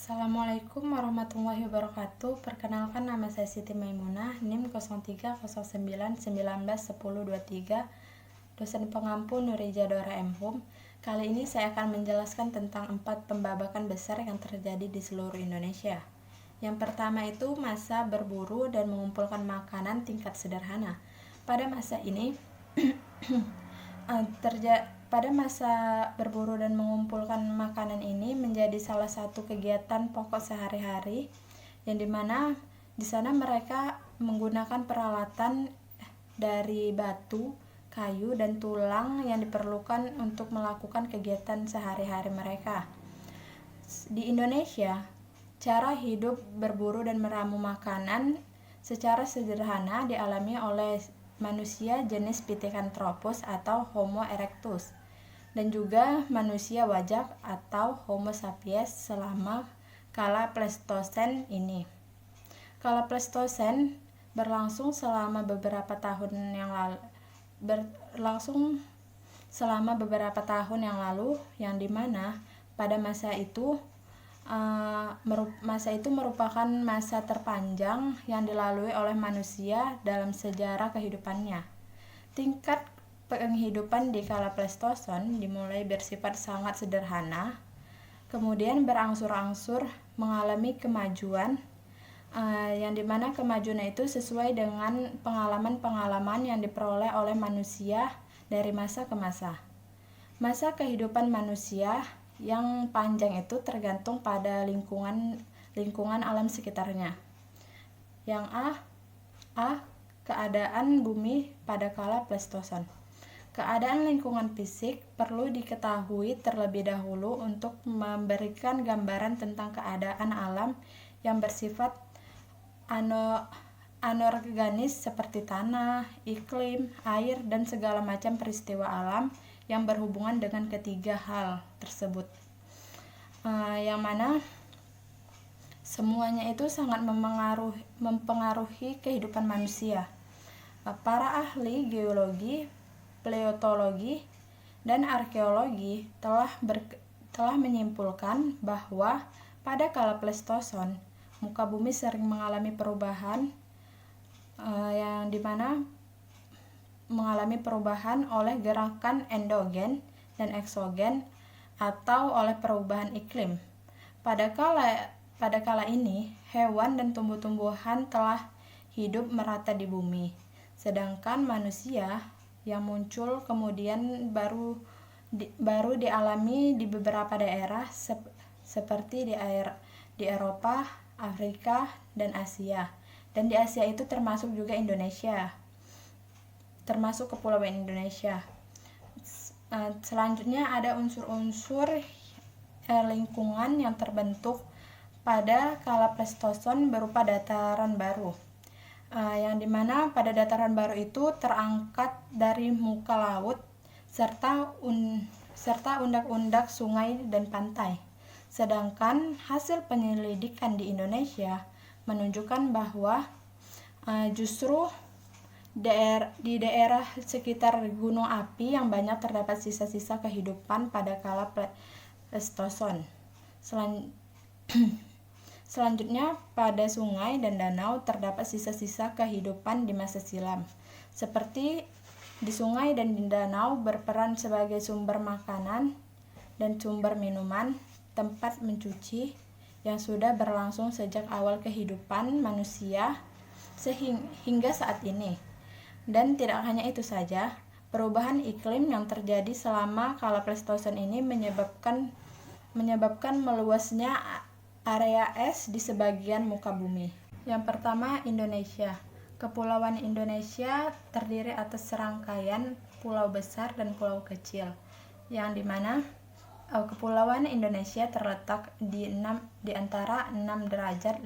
Assalamualaikum warahmatullahi wabarakatuh. Perkenalkan, nama saya Siti Maimunah, NIM 0309191023, dosen pengampu Nurija Dora M. Hum. Kali ini saya akan menjelaskan tentang 4 pembabakan besar yang terjadi di seluruh Indonesia. Yang pertama itu masa berburu dan mengumpulkan makanan tingkat sederhana. Pada masa ini Pada masa berburu dan mengumpulkan makanan ini menjadi salah satu kegiatan pokok sehari-hari, yang dimana di sana mereka menggunakan peralatan dari batu, kayu, dan tulang yang diperlukan untuk melakukan kegiatan sehari-hari mereka. Di Indonesia, cara hidup berburu dan meramu makanan secara sederhana dialami oleh manusia jenis Pithecanthropus atau Homo erectus, dan juga manusia wajak atau Homo sapiens selama kala Pleistosen ini. Kala Pleistosen berlangsung selama beberapa tahun yang lalu, yang dimana pada masa itu merupakan masa terpanjang yang dilalui oleh manusia dalam sejarah kehidupannya. Tingkat penghidupan di kala Pleistosen dimulai bersifat sangat sederhana, kemudian berangsur-angsur mengalami kemajuan, yang dimana kemajuan itu sesuai dengan pengalaman-pengalaman yang diperoleh oleh manusia dari masa ke masa. Masa kehidupan manusia yang panjang itu tergantung pada lingkungan alam sekitarnya. Yang keadaan bumi pada kala Pleistosen. Keadaan lingkungan fisik perlu diketahui terlebih dahulu untuk memberikan gambaran tentang keadaan alam yang bersifat anorganis seperti tanah, iklim, air, dan segala macam peristiwa alam yang berhubungan dengan ketiga hal tersebut, yang mana semuanya itu sangat mempengaruhi kehidupan manusia. Para ahli geologi, paleontologi, dan arkeologi telah menyimpulkan bahwa pada kala Pleistosen muka bumi sering mengalami perubahan, yang dimana mengalami perubahan oleh gerakan endogen dan eksogen atau oleh perubahan iklim. Pada kala ini, hewan dan tumbuh-tumbuhan telah hidup merata di bumi, sedangkan manusia yang muncul kemudian baru dialami di beberapa daerah seperti di Eropa, Afrika, dan Asia. Dan di Asia itu termasuk juga Indonesia, termasuk kepulauan Indonesia. Selanjutnya ada unsur-unsur lingkungan yang terbentuk pada kala Pleistosen berupa dataran baru, yang dimana pada dataran baru itu terangkat dari muka laut serta undak-undak sungai dan pantai. Sedangkan hasil penyelidikan di Indonesia menunjukkan bahwa justru di daerah sekitar gunung api yang banyak terdapat sisa-sisa kehidupan pada kala Pleistosen. Selanjutnya, pada sungai dan danau terdapat sisa-sisa kehidupan di masa silam. Seperti di sungai dan di danau berperan sebagai sumber makanan dan sumber minuman, tempat mencuci, yang sudah berlangsung sejak awal kehidupan manusia hingga saat ini. Dan tidak hanya itu saja, perubahan iklim yang terjadi selama kala Pleistosen ini menyebabkan meluasnya area es di sebagian muka bumi. Yang pertama, Indonesia. Kepulauan Indonesia terdiri atas serangkaian pulau besar dan pulau kecil, yang dimana kepulauan Indonesia terletak di antara 6 derajat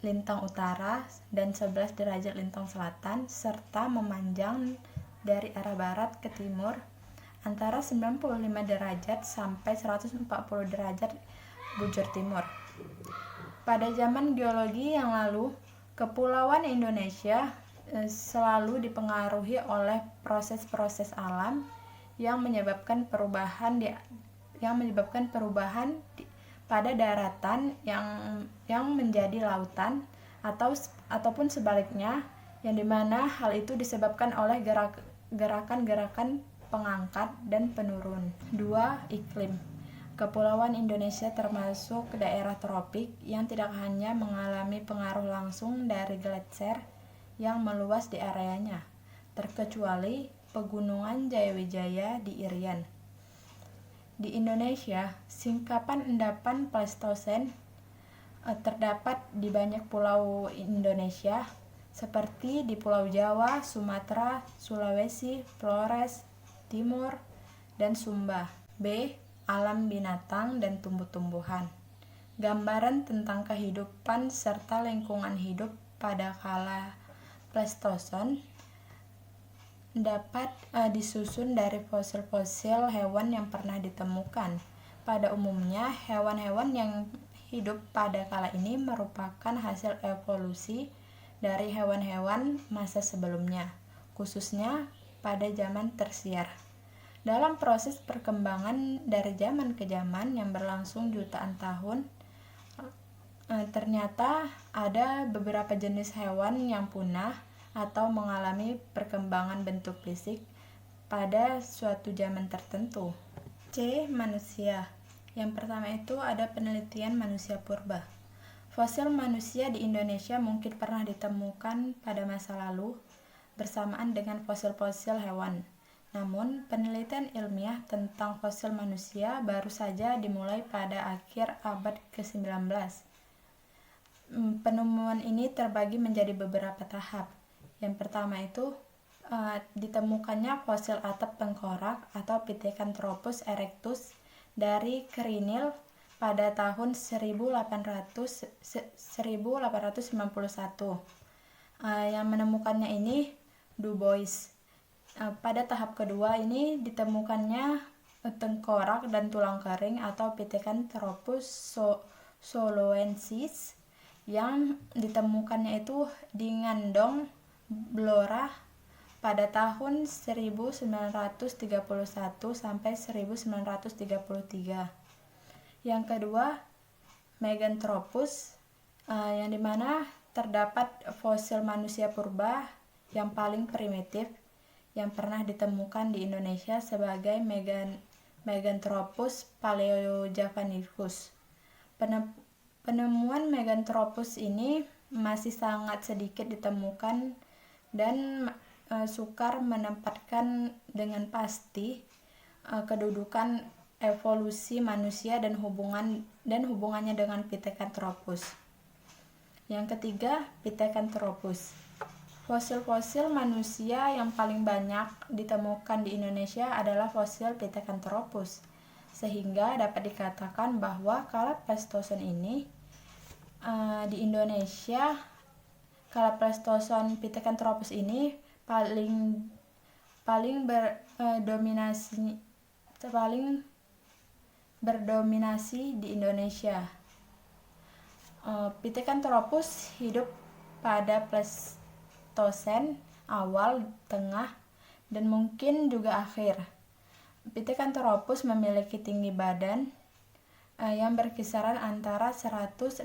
lintang utara dan 11 derajat lintang selatan, serta memanjang dari arah barat ke timur antara 95 derajat sampai 140 derajat bujur timur. Pada zaman geologi yang lalu, kepulauan Indonesia selalu dipengaruhi oleh proses-proses alam yang menyebabkan perubahan pada daratan yang menjadi lautan ataupun sebaliknya, yang dimana hal itu disebabkan oleh gerakan-gerakan pengangkat dan penurun. 2. Iklim. Kepulauan Indonesia termasuk daerah tropik yang tidak hanya mengalami pengaruh langsung dari gletser yang meluas di areanya, terkecuali pegunungan Jayawijaya di Irian. Di Indonesia, singkapan endapan Pleistosen terdapat di banyak pulau Indonesia, seperti di Pulau Jawa, Sumatera, Sulawesi, Flores, Timur, dan Sumba. B. Alam binatang dan tumbuh-tumbuhan. Gambaran tentang kehidupan serta lingkungan hidup pada kala Pleistosen dapat disusun dari fosil-fosil hewan yang pernah ditemukan. Pada umumnya, hewan-hewan yang hidup pada kala ini merupakan hasil evolusi dari hewan-hewan masa sebelumnya, khususnya pada zaman tersier. Dalam proses perkembangan dari zaman ke zaman yang berlangsung jutaan tahun, ternyata ada beberapa jenis hewan yang punah atau mengalami perkembangan bentuk fisik pada suatu zaman tertentu. C. Manusia. Yang pertama itu ada penelitian manusia purba. Fosil manusia di Indonesia mungkin pernah ditemukan pada masa lalu bersamaan dengan fosil-fosil hewan. Namun, penelitian ilmiah tentang fosil manusia baru saja dimulai pada akhir abad ke-19. Penemuan ini terbagi menjadi beberapa tahap. Yang pertama itu ditemukannya fosil atap tengkorak atau Pithecanthropus erectus dari Kerinil pada tahun 1891. Yang menemukannya ini Du Bois. Pada tahap kedua ini ditemukannya tengkorak dan tulang kering atau Pithecanthropus soloensis yang ditemukannya itu di Ngandong, Blora pada tahun 1931 sampai 1933. Yang kedua, Meganthropus, yang dimana terdapat fosil manusia purba yang paling primitif yang pernah ditemukan di Indonesia sebagai Meganthropus paleojavanicus. Penemuan Meganthropus ini masih sangat sedikit ditemukan dan sukar menempatkan dengan pasti kedudukan evolusi manusia dan hubungannya dengan Pithecanthropus. Yang ketiga, Pithecanthropus. Fosil-fosil manusia yang paling banyak ditemukan di Indonesia adalah fosil Pithecanthropus, sehingga dapat dikatakan bahwa kala Pleistosen ini di Indonesia, kala Pleistosen Pithecanthropus ini paling berdominasi di Indonesia. Pithecanthropus hidup pada Pleistosen awal, tengah, dan mungkin juga akhir. Pithecanthropus memiliki tinggi badan yang berkisaran antara 165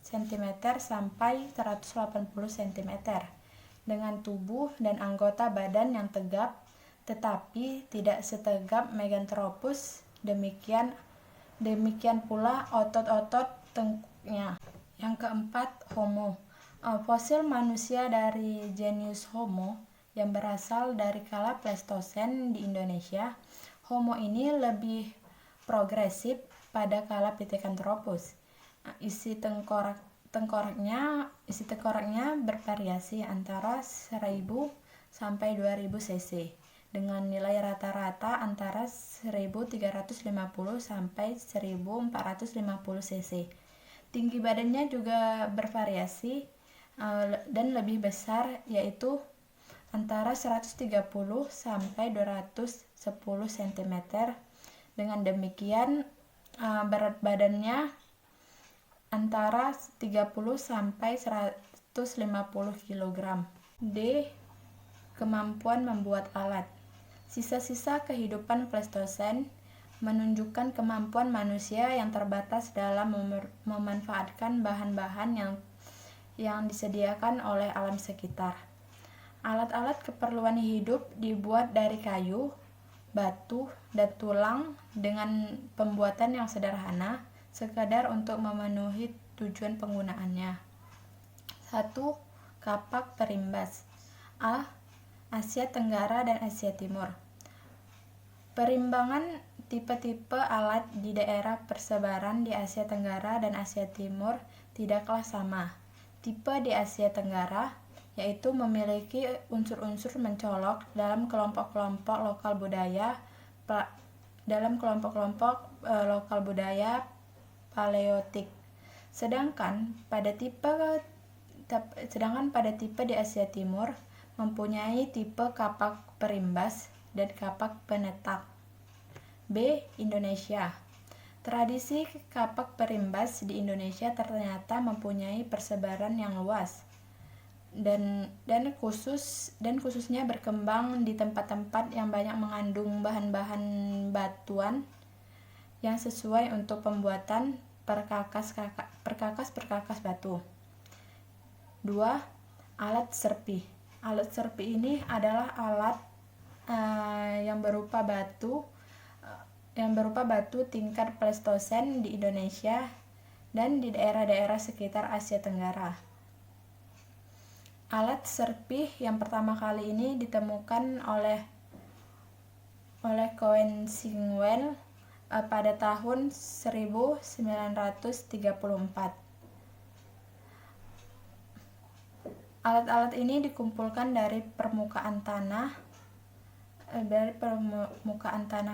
cm sampai 180 cm dengan tubuh dan anggota badan yang tegap, tetapi tidak setegap Meganthropus. Demikian pula otot-otot tengkuknya. Yang keempat, Homo. Fosil manusia dari genus Homo yang berasal dari kala Pleistosen di Indonesia. Homo ini lebih progresif pada kala Pithecanthropus. Isi tengkoraknya bervariasi antara 1000 sampai 2000 cc dengan nilai rata-rata antara 1350 sampai 1450 cc. Tinggi badannya juga bervariasi dan lebih besar, yaitu antara 130 sampai 210 cm. Dengan demikian berat badannya antara 30 sampai 150 kg. D. Kemampuan membuat alat. Sisa-sisa kehidupan Pleistosen menunjukkan kemampuan manusia yang terbatas dalam memanfaatkan bahan-bahan yang disediakan oleh alam sekitar. Alat-alat keperluan hidup dibuat dari kayu, batu, dan tulang dengan pembuatan yang sederhana, sekadar untuk memenuhi tujuan penggunaannya. 1. Kapak perimbas. A. Asia Tenggara dan Asia Timur. Perimbangan tipe-tipe alat di daerah persebaran di Asia Tenggara dan Asia Timur tidaklah sama. Tipe di Asia Tenggara yaitu memiliki unsur-unsur mencolok dalam kelompok-kelompok lokal budaya paleotik. Sedangkan pada tipe di Asia Timur mempunyai tipe kapak perimbas dan kapak penetak. B. Indonesia. Tradisi kapak perimbas di Indonesia ternyata mempunyai persebaran yang luas dan khususnya berkembang di tempat-tempat yang banyak mengandung bahan-bahan batuan yang sesuai untuk pembuatan perkakas batu. 2. Alat serpi. Alat serpi ini adalah alat yang berupa batu tingkat Pleistosen di Indonesia dan di daerah-daerah sekitar Asia Tenggara. Alat serpih yang pertama kali ini ditemukan oleh Coen Singwell pada tahun 1934. Alat-alat ini dikumpulkan dari permukaan tanah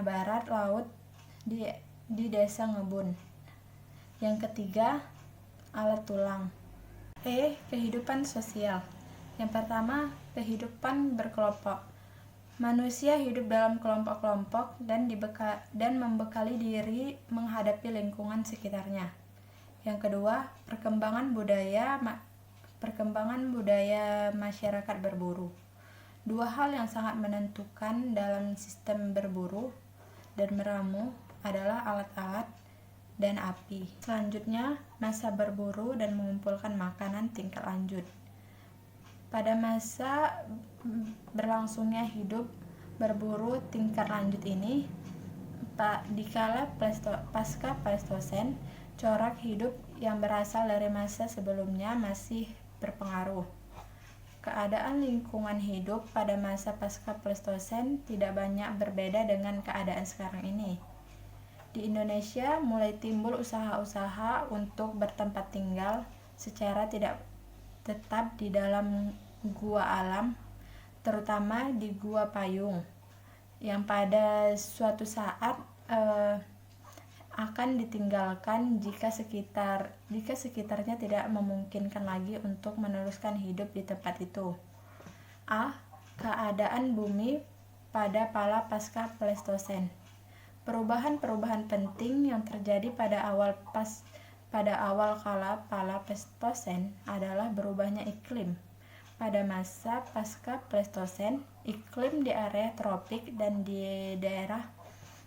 barat laut di desa Ngebun. Yang ketiga, alat tulang. Kehidupan sosial. Yang pertama, kehidupan berkelompok. Manusia hidup dalam kelompok-kelompok dan membekali diri menghadapi lingkungan sekitarnya. Yang kedua, perkembangan budaya masyarakat berburu. Dua hal yang sangat menentukan dalam sistem berburu dan meramu adalah alat-alat dan api. Selanjutnya, masa berburu dan mengumpulkan makanan tingkat lanjut. Pada masa berlangsungnya hidup berburu tingkat lanjut ini, dikala pasca Pleistosen, corak hidup yang berasal dari masa sebelumnya masih berpengaruh. Keadaan lingkungan hidup pada masa pasca Pleistosen tidak banyak berbeda dengan keadaan sekarang ini. Di Indonesia mulai timbul usaha-usaha untuk bertempat tinggal secara tidak tetap di dalam gua alam, terutama di Gua Payung, yang pada suatu saat akan ditinggalkan jika sekitarnya tidak memungkinkan lagi untuk meneruskan hidup di tempat itu. A. Keadaan bumi pada kala pasca Pleistosen. Perubahan-perubahan penting yang terjadi pada awal kala Pleistosen adalah berubahnya iklim. Pada masa pasca Pleistosen, iklim di area tropik dan di daerah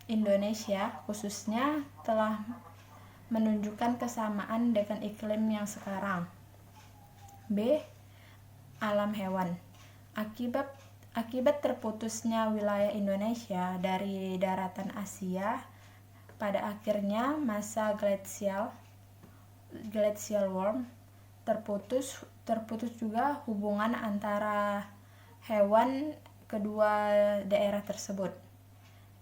Indonesia khususnya telah menunjukkan kesamaan dengan iklim yang sekarang. B. Alam hewan. Akibat terputusnya wilayah Indonesia dari daratan Asia, pada akhirnya masa glacial warm, terputus juga hubungan antara hewan kedua daerah tersebut,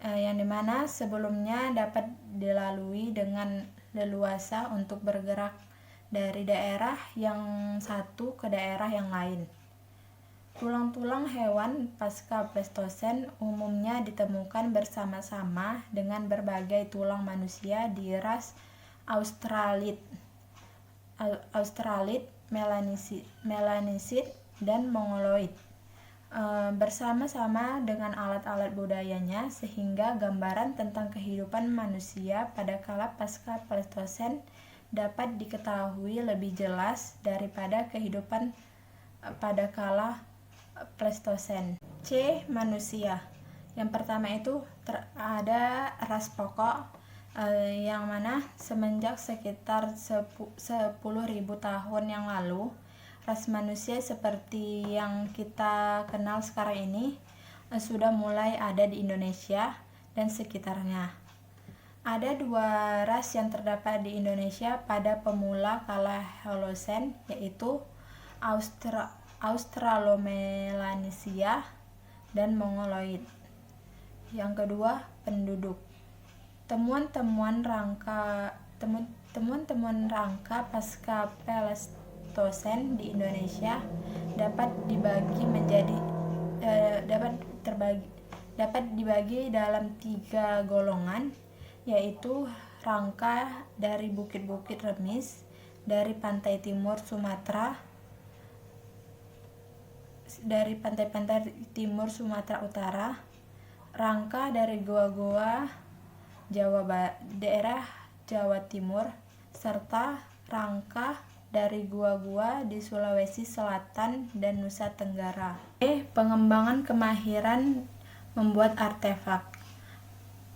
yang dimana sebelumnya dapat dilalui dengan leluasa untuk bergerak dari daerah yang satu ke daerah yang lain. Tulang-tulang hewan pasca Pleistosen umumnya ditemukan bersama-sama dengan berbagai tulang manusia di ras Australid, Melanesid, dan Mongoloid. Bersama-sama dengan alat-alat budayanya, sehingga gambaran tentang kehidupan manusia pada kala pasca Pleistosen dapat diketahui lebih jelas daripada kehidupan pada kala Pleistosen. C. Manusia. Yang pertama itu ada ras pokok, yang mana semenjak sekitar 10.000 tahun yang lalu, ras manusia seperti yang kita kenal sekarang ini sudah mulai ada di Indonesia dan sekitarnya. Ada 2 ras yang terdapat di Indonesia pada pemula kala Holocene, yaitu Australomelanesia dan Mongoloid. Yang kedua, penduduk. Temuan-temuan rangka pasca Pleistocene di Indonesia dapat dibagi dalam 3 golongan, yaitu rangka dari bukit-bukit remis dari pantai timur Sumatera, dari pantai-pantai timur Sumatera Utara, rangka dari goa-goa daerah Jawa Timur, serta rangka dari gua-gua di Sulawesi Selatan dan Nusa Tenggara. Pengembangan kemahiran membuat artefak.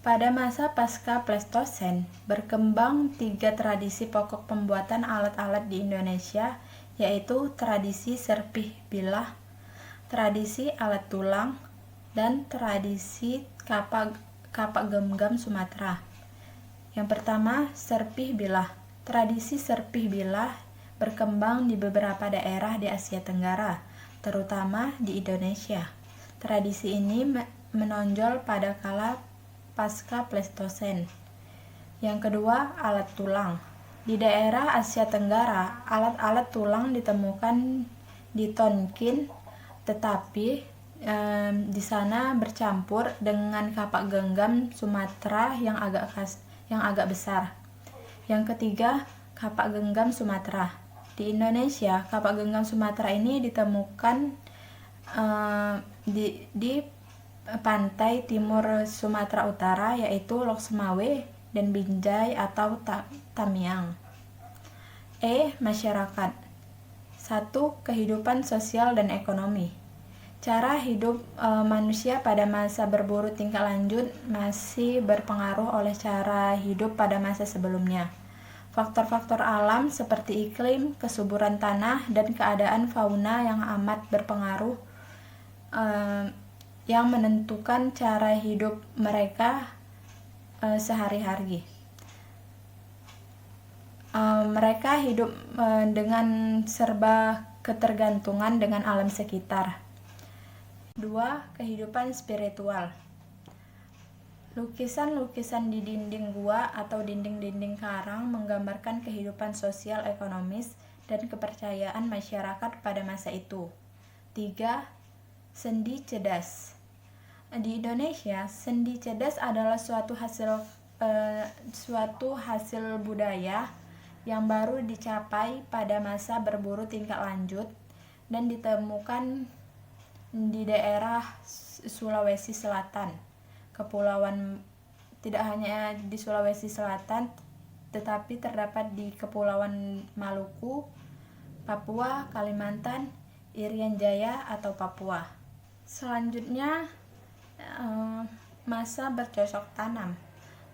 Pada masa pasca Pleistocene, berkembang 3 tradisi pokok pembuatan alat-alat di Indonesia, yaitu tradisi serpih bilah, tradisi alat tulang, dan tradisi kapak genggam Sumatera. Yang pertama, serpih bilah. Tradisi serpih bilah berkembang di beberapa daerah di Asia Tenggara, terutama di Indonesia. Tradisi ini menonjol pada kala pasca Pleistocene. Yang kedua, alat tulang. Di daerah Asia Tenggara, alat-alat tulang ditemukan di Tonkin, tetapi di sana bercampur dengan kapak genggam Sumatera yang agak besar. Yang ketiga, kapak genggam Sumatera. Di Indonesia, kapak genggam Sumatera ini ditemukan di pantai timur Sumatera Utara, yaitu Lok Semawe dan Binjai atau Tamiang. Masyarakat. 1. Kehidupan sosial dan ekonomi. Cara hidup manusia pada masa berburu tingkat lanjut masih berpengaruh oleh cara hidup pada masa sebelumnya. Faktor-faktor alam seperti iklim, kesuburan tanah, dan keadaan fauna yang amat berpengaruh yang menentukan cara hidup mereka sehari-hari. Mereka hidup dengan serba ketergantungan dengan alam sekitar. 2. Kehidupan spiritual. Lukisan-lukisan di dinding gua atau dinding-dinding karang menggambarkan kehidupan sosial, ekonomis, dan kepercayaan masyarakat pada masa itu. 3. Sendi cerdas. Di Indonesia, sendi cerdas adalah suatu hasil budaya yang baru dicapai pada masa berburu tingkat lanjut dan ditemukan di daerah Sulawesi Selatan, kepulauan. Tidak hanya di Sulawesi Selatan, tetapi terdapat di Kepulauan Maluku, Papua, Kalimantan, Irian Jaya atau Papua. Selanjutnya, masa bercocok tanam.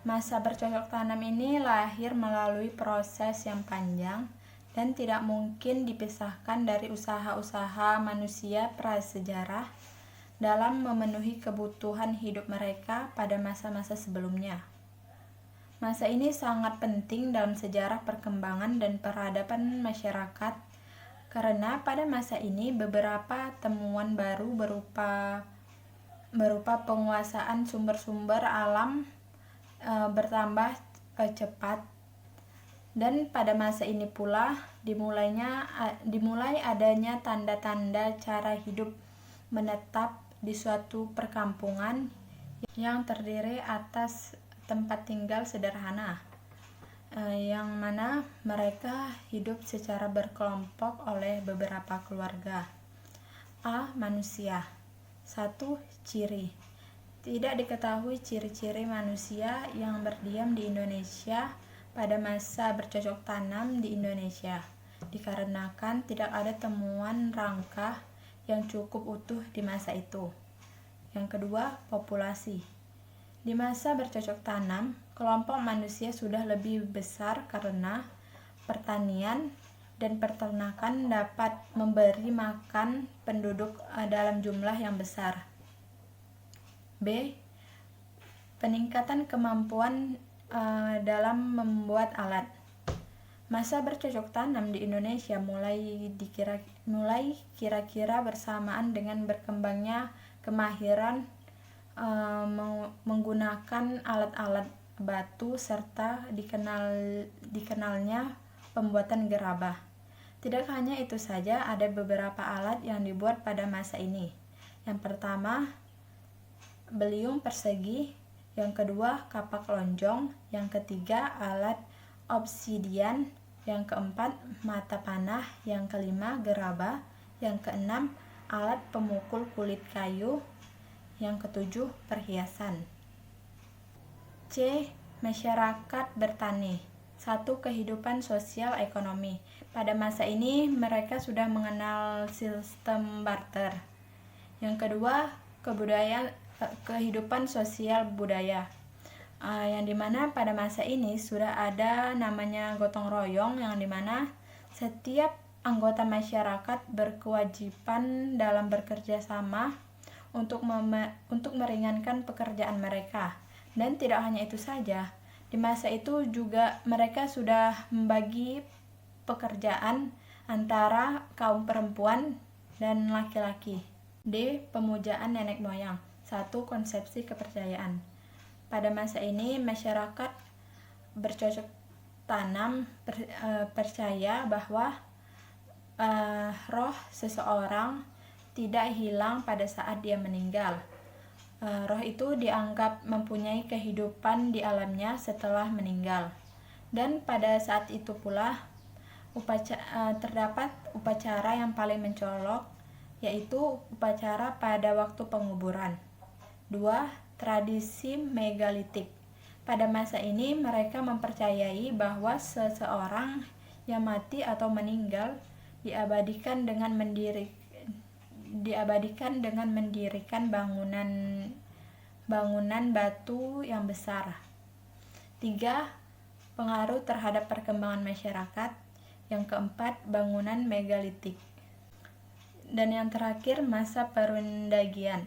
Masa bercocok tanam ini lahir melalui proses yang panjang dan tidak mungkin dipisahkan dari usaha-usaha manusia prasejarah dalam memenuhi kebutuhan hidup mereka pada masa-masa sebelumnya. Masa ini sangat penting dalam sejarah perkembangan dan peradaban masyarakat, karena pada masa ini beberapa temuan baru berupa penguasaan sumber-sumber alam bertambah cepat. Dan pada masa ini pula dimulai adanya tanda-tanda cara hidup menetap di suatu perkampungan yang terdiri atas tempat tinggal sederhana, yang mana mereka hidup secara berkelompok oleh beberapa keluarga. Manusia. 1. Ciri. Tidak diketahui ciri-ciri manusia yang berdiam di Indonesia pada masa bercocok tanam di Indonesia, dikarenakan tidak ada temuan rangka yang cukup utuh di masa itu. Yang kedua, populasi. Di masa bercocok tanam, kelompok manusia sudah lebih besar karena pertanian dan peternakan dapat memberi makan penduduk dalam jumlah yang besar. B. Peningkatan kemampuan dalam membuat alat. Masa bercocok tanam di Indonesia mulai kira-kira bersamaan dengan berkembangnya kemahiran menggunakan alat-alat batu serta dikenalnya pembuatan gerabah. Tidak hanya itu saja, ada beberapa alat yang dibuat pada masa ini. Yang pertama, beliung persegi. Yang kedua, kapak lonjong. Yang ketiga, alat obsidian. Yang keempat, mata panah. Yang kelima, gerabah. Yang keenam, alat pemukul kulit kayu. Yang ketujuh, perhiasan. C. Masyarakat bertani. 1. Kehidupan sosial ekonomi. Pada masa ini mereka sudah mengenal sistem barter. Yang kedua, kehidupan sosial budaya. Yang dimana pada masa ini sudah ada namanya gotong royong, yang dimana setiap anggota masyarakat berkewajiban dalam bekerja sama untuk meringankan pekerjaan mereka. Dan tidak hanya itu saja, di masa itu juga mereka sudah membagi pekerjaan antara kaum perempuan dan laki-laki. D. Pemujaan nenek moyang. 1. Konsepsi kepercayaan. Pada masa ini masyarakat bercocok tanam percaya bahwa roh seseorang tidak hilang pada saat dia meninggal. Roh itu dianggap mempunyai kehidupan di alamnya setelah meninggal. Dan pada saat itu pula terdapat upacara yang paling mencolok, yaitu upacara pada waktu penguburan. 2. Tradisi megalitik. Pada masa ini mereka mempercayai bahwa seseorang yang mati atau meninggal diabadikan dengan mendirikan bangunan batu yang besar. 3. Pengaruh terhadap perkembangan masyarakat. Yang keempat, bangunan megalitik. Dan yang terakhir, masa perundagian.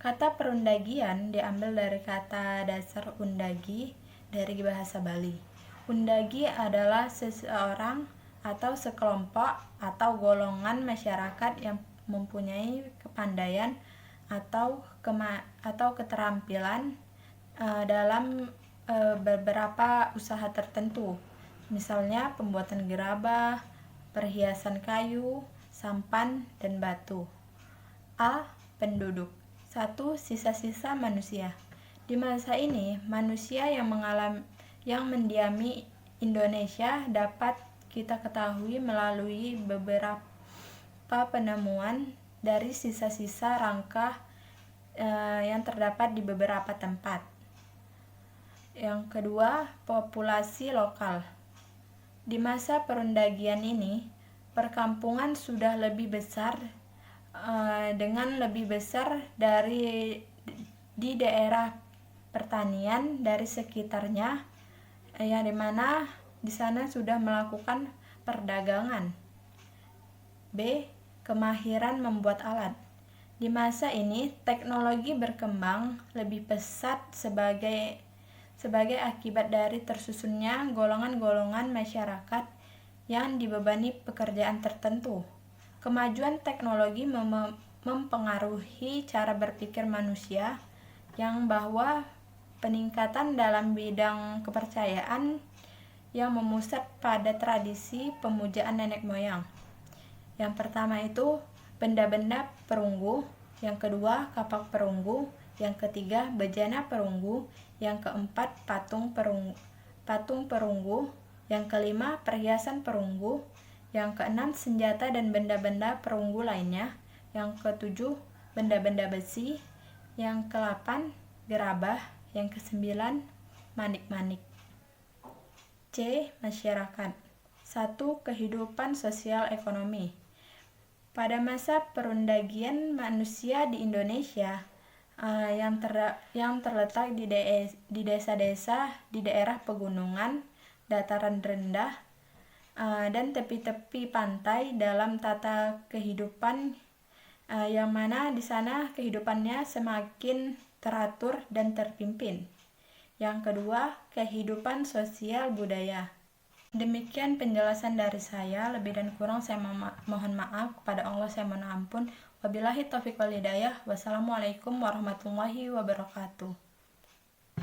Kata perundagian diambil dari kata dasar undagi dari bahasa Bali. Undagi adalah seseorang atau sekelompok atau golongan masyarakat yang mempunyai kepandaian atau keterampilan dalam beberapa usaha tertentu, misalnya pembuatan gerabah, perhiasan kayu, sampan, dan batu. A. Penduduk. 1. Sisa-sisa manusia. Di masa ini, manusia yang mendiami Indonesia dapat kita ketahui melalui beberapa penemuan dari sisa-sisa rangka yang terdapat di beberapa tempat. Yang kedua, populasi lokal. Di masa perundagian ini, perkampungan sudah lebih besar dengan lebih besar di daerah pertanian dari sekitarnya, yang dimana di sana sudah melakukan perdagangan. B. Kemahiran membuat alat. Di masa ini teknologi berkembang lebih pesat sebagai akibat dari tersusunnya golongan-golongan masyarakat yang dibebani pekerjaan tertentu. Kemajuan teknologi mempengaruhi cara berpikir manusia, yang bahwa peningkatan dalam bidang kepercayaan yang memusat pada tradisi pemujaan nenek moyang. Yang pertama itu benda-benda perunggu, yang kedua kapak perunggu, yang ketiga bejana perunggu, yang keempat patung perunggu, yang kelima perhiasan perunggu, yang keenam senjata dan benda-benda perunggu lainnya, yang ketujuh benda-benda besi, yang ke-8 gerabah, yang ke-9 manik-manik. C. Masyarakat. 1. Kehidupan sosial ekonomi. Pada masa perundagian manusia di Indonesia, yang terletak di desa-desa di daerah pegunungan, dataran rendah, dan tepi-tepi pantai dalam tata kehidupan yang mana di sana kehidupannya semakin teratur dan terpimpin. Yang kedua, kehidupan sosial budaya. Demikian penjelasan dari saya, lebih dan kurang saya mohon maaf, kepada Allah saya mohon ampun. Wabillahi taufiq wal hidayah. Wassalamualaikum warahmatullahi wabarakatuh.